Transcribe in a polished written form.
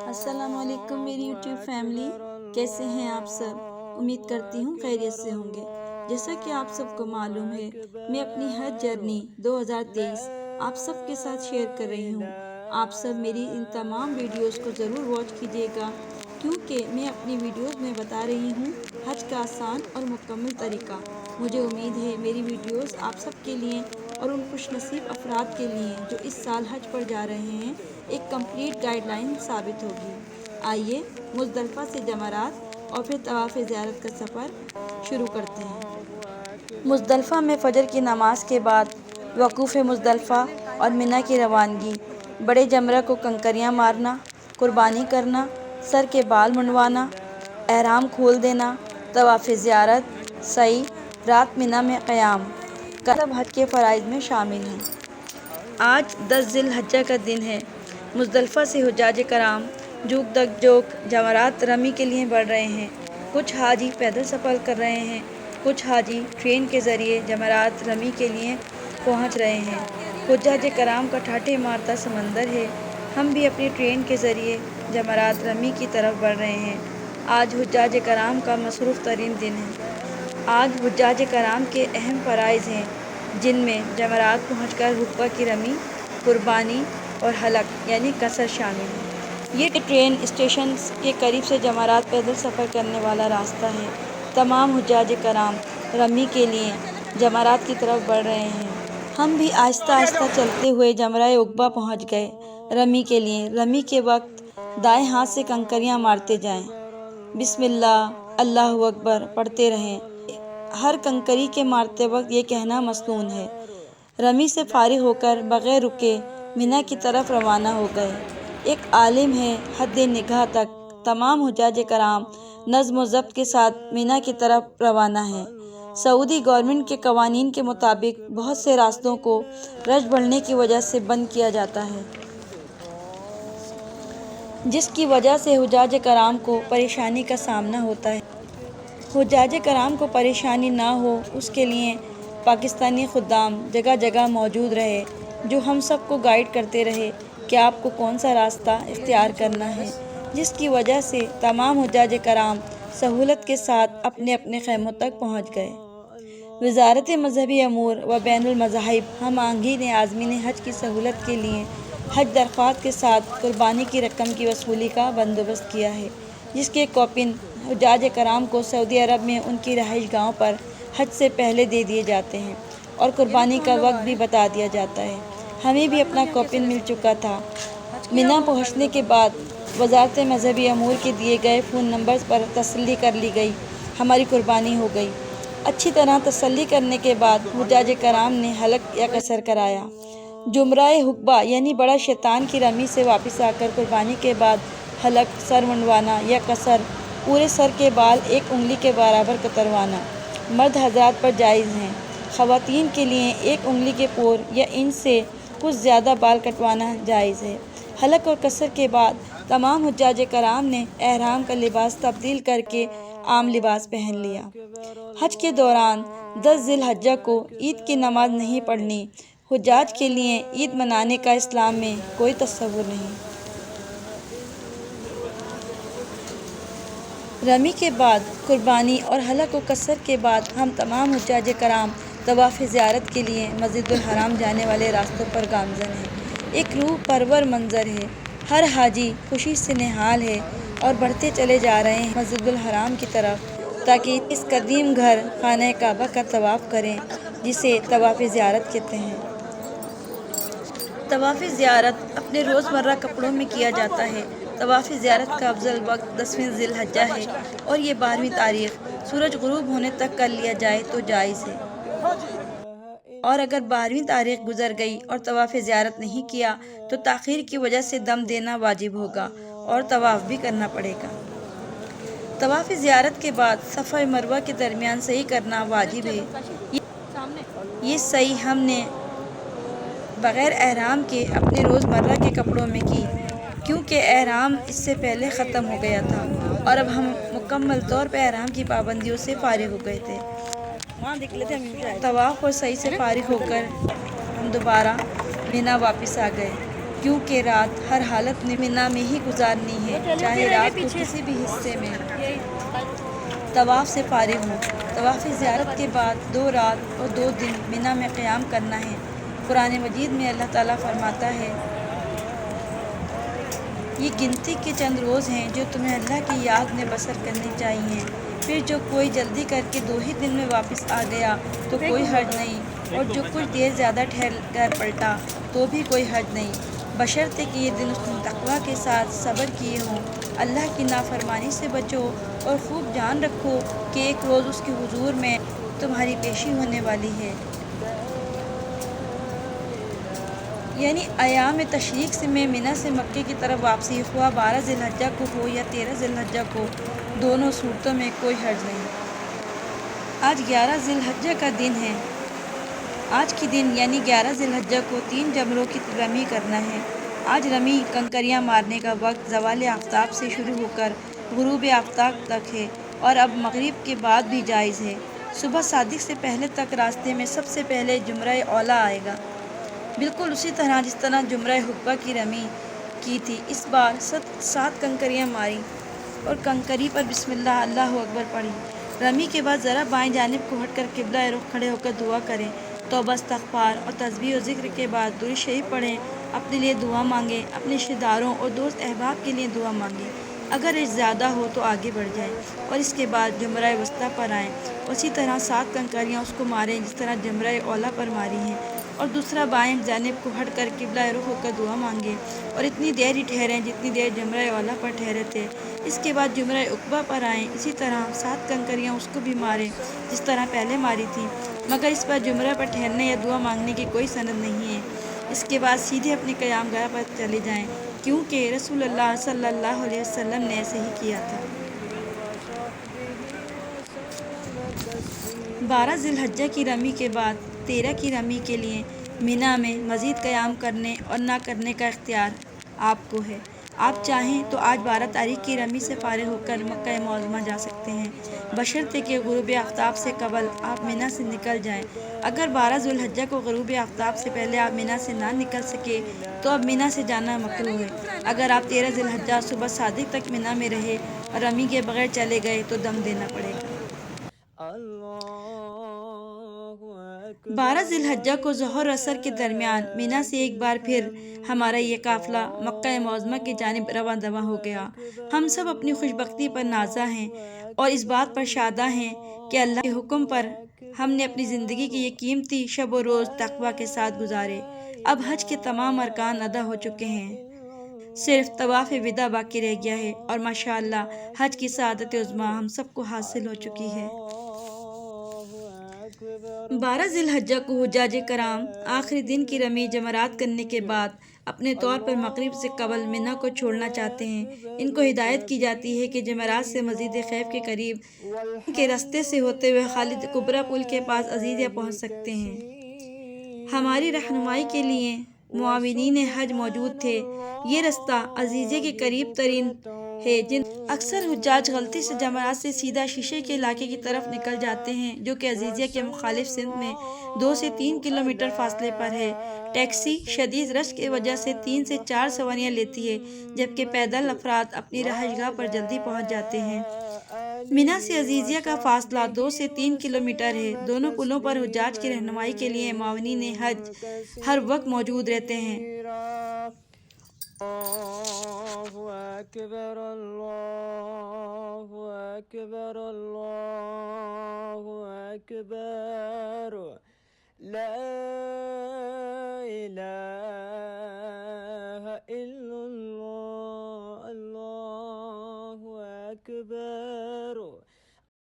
السلام علیکم میری یوٹیوب فیملی، کیسے ہیں آپ سب؟ امید کرتی ہوں خیریت سے ہوں گے۔ جیسا کہ آپ سب کو معلوم ہے، میں اپنی حج جرنی 2023 آپ سب کے ساتھ شیئر کر رہی ہوں۔ آپ سب میری ان تمام ویڈیوز کو ضرور واچ کیجیے گا، کیونکہ میں اپنی ویڈیوز میں بتا رہی ہوں حج کا آسان اور مکمل طریقہ۔ مجھے امید ہے میری ویڈیوز آپ سب کے لیے اور ان خوش نصیب افراد کے لیے جو اس سال حج پر جا رہے ہیں ایک کمپلیٹ گائیڈ لائن ثابت ہوگی۔ آئیے مزدلفہ سے جمرات اور پھر طواف زیارت کا سفر شروع کرتے ہیں۔ مزدلفہ میں فجر کی نماز کے بعد وقوف مزدلفہ اور منی کی روانگی، بڑے جمرہ کو کنکریاں مارنا، قربانی کرنا، سر کے بال منڈوانا، احرام کھول دینا، طواف زیارت، سعی، رات منی میں قیام کا سب حج کے فرائض میں شامل ہیں۔ آج 10 ذی الحجہ کا دن ہے۔ مزدلفہ سے حجاج کرام جوک در جوک جمرات رمی کے لیے بڑھ رہے ہیں۔ کچھ حاجی پیدل سفر کر رہے ہیں، کچھ حاجی ٹرین کے ذریعے جمرات رمی کے لیے پہنچ رہے ہیں۔ حجاج کرام کا ٹھاٹھے مارتا سمندر ہے۔ ہم بھی اپنی ٹرین کے ذریعے جمرات رمی کی طرف بڑھ رہے ہیں۔ آج حجاج کرام کا مصروف ترین دن ہے۔ آج حجاج کرام کے اہم فرائض ہیں، جن میں جمرات پہنچ کر حقہ کی رمی، قربانی اور حلق یعنی قصر شامل ہے۔ یہ ٹرین اسٹیشن کے قریب سے جمرات پیدل سفر کرنے والا راستہ ہے۔ تمام حجاج کرام رمی کے لیے جمرات کی طرف بڑھ رہے ہیں۔ ہم بھی آہستہ آہستہ چلتے ہوئے جمرہ عقبہ پہنچ گئے۔ رمی کے لیے رمی کے وقت دائیں ہاتھ سے کنکریاں مارتے جائیں، بسم اللہ، اللہ اکبر پڑھتے رہیں۔ ہر کنکری کے مارتے وقت یہ کہنا مسنون ہے۔ رمی سے فارغ ہو کر بغیر رکے منی کی طرف روانہ ہو گئے۔ ایک عالم ہے حد نگاہ تک تمام حجاج کرام نظم و ضبط کے ساتھ منی کی طرف روانہ ہیں۔ سعودی گورنمنٹ کے قوانین کے مطابق بہت سے راستوں کو رش بڑھنے کی وجہ سے بند کیا جاتا ہے، جس کی وجہ سے حجاج کرام کو پریشانی کا سامنا ہوتا ہے۔ حجاج کرام کو پریشانی نہ ہو، اس کے لیے پاکستانی خدام جگہ جگہ موجود رہے، جو ہم سب کو گائیڈ کرتے رہے کہ آپ کو کون سا راستہ اختیار کرنا ہے، جس کی وجہ سے تمام حجاج کرام سہولت کے ساتھ اپنے اپنے خیموں تک پہنچ گئے۔ وزارت مذہبی امور و بین المذاہب ہم آہنگی نے عازمین حج کی سہولت کے لیے حج درخواست کے ساتھ قربانی کی رقم کی وصولی کا بندوبست کیا ہے، جس کے کوپن حجاج کرام کو سعودی عرب میں ان کی رہائش گاہوں پر حج سے پہلے دے دیے جاتے ہیں اور قربانی کا وقت بھی بتا دیا جاتا ہے۔ ہمیں بھی اپنا کوپن مل چکا تھا۔ منی پہنچنے کے بعد وزارت مذہبی امور کے دیے گئے فون نمبرز پر تسلی کر لی گئی، ہماری قربانی ہو گئی۔ اچھی طرح تسلی کرنے کے بعد حجاج کرام نے حلق یا قصر کرایا۔ جمرہ عقبہ یعنی بڑا شیطان کی رمی سے واپس آ کر قربانی کے بعد حلق، سر منڈوانا یا قصر، پورے سر کے بال 1 انگلی کے برابر کتروانا مرد حضرات پر جائز ہیں۔ خواتین کے لیے 1 انگلی کے پور یا ان سے کچھ زیادہ بال کٹوانا جائز ہے۔ حلق اور قصر کے بعد تمام حجاج کرام نے احرام کا لباس تبدیل کر کے عام لباس پہن لیا۔ حج کے دوران 10 ذی الحجہ کو عید کی نماز نہیں پڑھنی۔ حجاج کے لیے عید منانے کا اسلام میں کوئی تصور نہیں۔ رمی کے بعد قربانی اور حلق و قصر کے بعد ہم تمام حجاج کرام طواف زیارت کے لیے مسجد الحرام جانے والے راستوں پر گامزن ہیں۔ ایک روح پرور منظر ہے۔ ہر حاجی خوشی سے نہال ہے اور بڑھتے چلے جا رہے ہیں مسجد الحرام کی طرف، تاکہ اس قدیم گھر خانہ کعبہ کا طواف کریں، جسے طواف زیارت کہتے ہیں۔ طواف زیارت اپنے روزمرہ کپڑوں میں کیا جاتا ہے۔ طواف زیارت کا افضل وقت 10ویں ذی الحجہ ہے اور یہ 12ویں تاریخ سورج غروب ہونے تک کر لیا جائے تو جائز ہے، اور اگر 12ویں تاریخ گزر گئی اور طواف زیارت نہیں کیا تو تاخیر کی وجہ سے دم دینا واجب ہوگا اور طواف بھی کرنا پڑے گا۔ طواف زیارت کے بعد صفا و مروہ کے درمیان سعی کرنا واجب ہے۔ یہ سعی ہم نے بغیر احرام کے اپنے روزمرہ کے کپڑوں میں کی، کیونکہ احرام اس سے پہلے ختم ہو گیا تھا اور اب ہم مکمل طور پر احرام کی پابندیوں سے فارغ ہو گئے تھے۔ طواف اور سعی سے فارغ ہو کر ہم دوبارہ منی واپس آ گئے۔ کیونکہ رات ہر حالت میں منا میں ہی گزارنی ہے، چاہے رات کو کسی بھی حصے میں طواف سے فارغ ہوں۔ طواف زیارت کے بعد 2 رات اور 2 دن منا میں قیام کرنا ہے۔ قرآن مجید میں اللہ تعالیٰ فرماتا ہے، یہ گنتی کے چند روز ہیں جو تمہیں اللہ کی یاد میں بسر کرنے چاہیے، پھر جو کوئی جلدی کر کے 2 ہی دن میں واپس آ گیا تو کوئی حرج نہیں، اور جو کچھ دیر زیادہ ٹھہر کر پلٹا تو بھی کوئی حرج نہیں، بشرطے کہ یہ دن اس نے تقویٰ کے ساتھ صبر کیے ہوں۔ اللہ کی نافرمانی سے بچو اور خوب جان رکھو کہ ایک روز اس کے حضور میں تمہاری پیشی ہونے والی ہے، یعنی ایام تشریق سے میں منا سے مکے کی طرف واپسی، خواہ 12 ذی الحجہ کو ہو یا 13 ذی الحجہ کو، دونوں صورتوں میں کوئی حرج نہیں۔ آج 11 ذی الحجہ کا دن ہے۔ آج کی دن یعنی 11 ذی الحجہ کو 3 جمروں کی رمی کرنا ہے۔ آج رمی کنکریاں مارنے کا وقت زوال آفتاب سے شروع ہو کر غروب آفتاب تک ہے، اور اب مغرب کے بعد بھی جائز ہے۔ صبح صادق سے پہلے تک راستے میں سب سے پہلے جمرہ اولا آئے گا، بالکل اسی طرح جس طرح جمرہ حقبہ کی رمی کی تھی۔ اس بار 7 کنکریاں ماری اور کنکری پر بسم اللہ اللہ اکبر پڑھی۔ رمی کے بعد ذرا بائیں جانب کو ہٹ کر قبلہ رخ کھڑے ہو کر دعا کریں، توبہ استغفار اور تسبیح و ذکر کے بعد درود شریف پڑھیں، اپنے لیے دعا مانگیں، اپنے رشتہ داروں اور دوست احباب کے لیے دعا مانگیں، اگر رشتہ زیادہ ہو تو آگے بڑھ جائیں، اور اس کے بعد جمرہ وسطیٰ پر آئیں، اسی طرح 7 کنکریاں اس کو ماریں جس طرح جمرہ اولا پر ماری ہیں، اور دوسرا بائیں جانب کو ہٹ کر قبلہ رخ ہو کر دعا مانگیں، اور اتنی دیر ہی ٹھہریں جتنی دیر جمرہ اولا پر ٹھہرے تھے۔ اس کے بعد جمرہ عقبہ پر آئیں، اسی طرح 7 کنکریاں اس کو بھی ماریں جس طرح پہلے ماری تھی، مگر اس پر جمرہ پر ٹھہرنے یا دعا مانگنے کی کوئی سند نہیں ہے۔ اس کے بعد سیدھے اپنے قیام گاہ پر چلے جائیں، کیونکہ رسول اللہ صلی اللہ علیہ وسلم نے ایسے ہی کیا تھا۔ 12 ذی الحجہ کی رمی کے بعد 13 کی رمی کے لیے منا میں مزید قیام کرنے اور نہ کرنے کا اختیار آپ کو ہے۔ آپ چاہیں تو آج 12 تاریخ کی رمی سے فارغ ہو کر مکہ معظمہ جا سکتے ہیں، بشرطے کہ غروب آفتاب سے قبل آپ منا سے نکل جائیں۔ اگر 12 ذی الحجہ کو غروب آفتاب سے پہلے آپ منا سے نہ نکل سکے تو اب منا سے جانا مکروہ ہے۔ اگر آپ 13 ذی الحجہ صبح صادق تک منا میں رہے اور رمی کے بغیر چلے گئے تو دم دینا پڑے گا۔ 12 ذی الحجہ کو ظہر و عصر کے درمیان منا سے ایک بار پھر ہمارا یہ قافلہ مکہ معظمہ کی جانب رواں دواں ہو گیا۔ ہم سب اپنی خوش بختی پر نازاں ہیں اور اس بات پر شاداں ہیں کہ اللہ کے حکم پر ہم نے اپنی زندگی کی یہ قیمتی شب و روز تقویٰ کے ساتھ گزارے۔ اب حج کے تمام ارکان ادا ہو چکے ہیں، صرف طواف وداع باقی رہ گیا ہے، اور ماشاءاللہ حج کی سعادت عظمیٰ ہم سب کو حاصل ہو چکی ہے۔ 12 ذی الحجہ کو حجاج کرام آخری دن کی رمی جمرات کرنے کے بعد اپنے طور پر مغرب سے قبل منا کو چھوڑنا چاہتے ہیں، ان کو ہدایت کی جاتی ہے کہ جمرات سے مسجد خیف کے قریب کے رستے سے ہوتے ہوئے خالد کبریٰ پل کے پاس عزیزیہ پہنچ سکتے ہیں۔ ہماری رہنمائی کے لیے معاونین حج موجود تھے۔ یہ رستہ عزیزیہ کے قریب ترین ہے۔ اکثر حجاج غلطی سے جمرات سے سیدھا شیشے کے علاقے کی طرف نکل جاتے ہیں، جو کہ عزیزیہ کے مخالف سمت میں 2 سے 3 کلومیٹر فاصلے پر ہے۔ ٹیکسی شدید رش کی وجہ سے 3 سے 4 سواریاں لیتی ہے، جبکہ پیدل افراد اپنی رہائش گاہ پر جلدی پہنچ جاتے ہیں۔ منا سے عزیزیہ کا فاصلہ 2 سے 3 کلومیٹر ہے۔ دونوں پلوں پر حجاج کی رہنمائی کے لیے معاونین حج ہر وقت موجود رہتے ہیں۔ اللہ اکبر اللہ اکبر اللہ اکبر، لا الہ الا اللہ، اللہ اکبر،